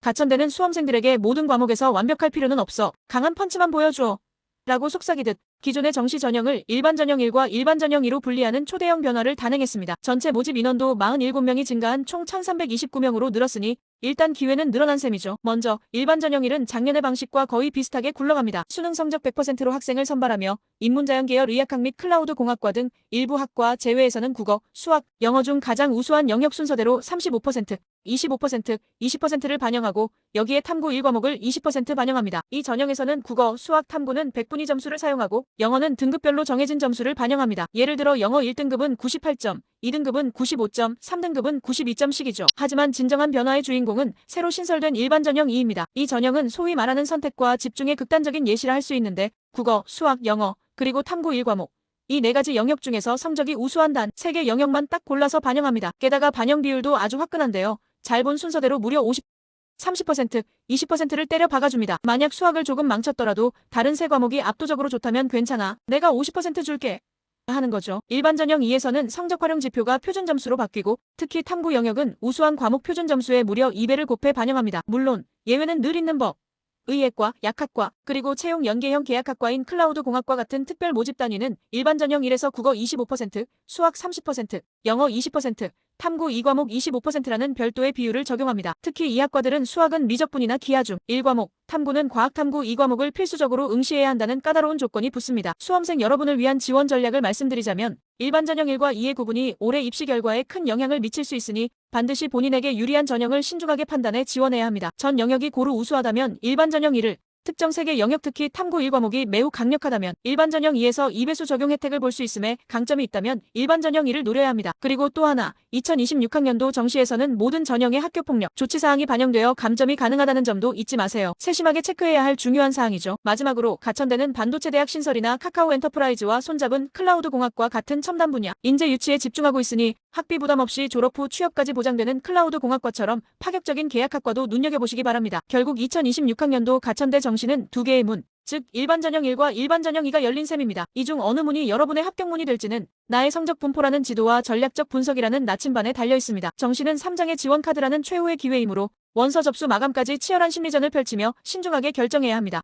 가천대는 수험생들에게 모든 과목에서 완벽할 필요는 없어. 강한 펀치만 보여줘. 라고 속삭이듯 기존의 정시 전형을 일반 전형 1과 일반 전형 2로 분리하는 초대형 변화를 단행했습니다. 전체 모집 인원도 47명이 증가한 총 1329명으로 늘었으니 일단 기회는 늘어난 셈이죠. 먼저 일반 전형 1은 작년의 방식과 거의 비슷하게 굴러갑니다. 수능 성적 100%로 학생을 선발하며 인문자연 계열 의학학 및 클라우드 공학과 등 일부 학과 제외에서는 국어, 수학, 영어 중 가장 우수한 영역 순서대로 35%, 25%, 20%를 반영하고 여기에 탐구 1과목을 20% 반영합니다. 이 전형에서는 국어, 수학, 탐구는 100분위 점수를 사용하고 영어는 등급별로 정해진 점수를 반영합니다. 예를 들어 영어 1등급은 98점, 2등급은 95점, 3등급은 92점씩이죠. 하지만 진정한 변화의 주인공은 새로 신설된 일반 전형 2입니다. 이 전형은 소위 말하는 선택과 집중의 극단적인 예시라 할 수 있는데 국어, 수학, 영어, 그리고 탐구 1과목 이 네 가지 영역 중에서 성적이 우수한 단 3개 영역만 딱 골라서 반영합니다. 게다가 반영 비율도 아주 화끈한데요. 잘 본 순서대로 무려 30%, 20%를 때려 박아줍니다. 만약 수학을 조금 망쳤더라도 다른 세 과목이 압도적으로 좋다면 괜찮아. 내가 50% 줄게. 하는 거죠. 일반 전형 2에서는 성적 활용 지표가 표준 점수로 바뀌고 특히 탐구 영역은 우수한 과목 표준 점수에 무려 2배를 곱해 반영합니다. 물론 예외는 늘 있는 법. 의예과, 약학과, 그리고 채용 연계형 계약학과인 클라우드 공학과 같은 특별 모집 단위는 일반 전형 1에서 국어 25%, 수학 30%, 영어 20%, 탐구 2과목 25%라는 별도의 비율을 적용합니다. 특히 이 학과들은 수학은 미적분이나 기하 중 1과목, 탐구는 과학탐구 2과목을 필수적으로 응시해야 한다는 까다로운 조건이 붙습니다. 수험생 여러분을 위한 지원 전략을 말씀드리자면 일반 전형 1과 2의 구분이 올해 입시 결과에 큰 영향을 미칠 수 있으니 반드시 본인에게 유리한 전형을 신중하게 판단해 지원해야 합니다. 전 영역이 고루 우수하다면 일반 전형 1을 특정 3개 영역 특히 탐구 1과목이 매우 강력하다면 일반 전형 2에서 2배수 적용 혜택을 볼 수 있음에 강점이 있다면 일반 전형 2를 노려야 합니다. 그리고 또 하나 2026학년도 정시에서는 모든 전형의 학교폭력 조치사항이 반영되어 감점이 가능하다는 점도 잊지 마세요. 세심하게 체크해야 할 중요한 사항이죠. 마지막으로 가천대는 반도체대학 신설이나 카카오 엔터프라이즈와 손잡은 클라우드 공학과 같은 첨단 분야 인재 유치에 집중하고 있으니 학비 부담 없이 졸업 후 취업까지 보장되는 클라우드 공학과처럼 파격적인 계약학과도 눈여겨보시기 바랍니다. 결국 2026학년도 가천대 정시는 두 개의 문, 즉 일반 전형 1과 일반 전형 2가 열린 셈입니다. 이 중 어느 문이 여러분의 합격문이 될지는 나의 성적 분포라는 지도와 전략적 분석이라는 나침반에 달려 있습니다. 정시는 3장의 지원 카드라는 최후의 기회이므로 원서 접수 마감까지 치열한 심리전을 펼치며 신중하게 결정해야 합니다.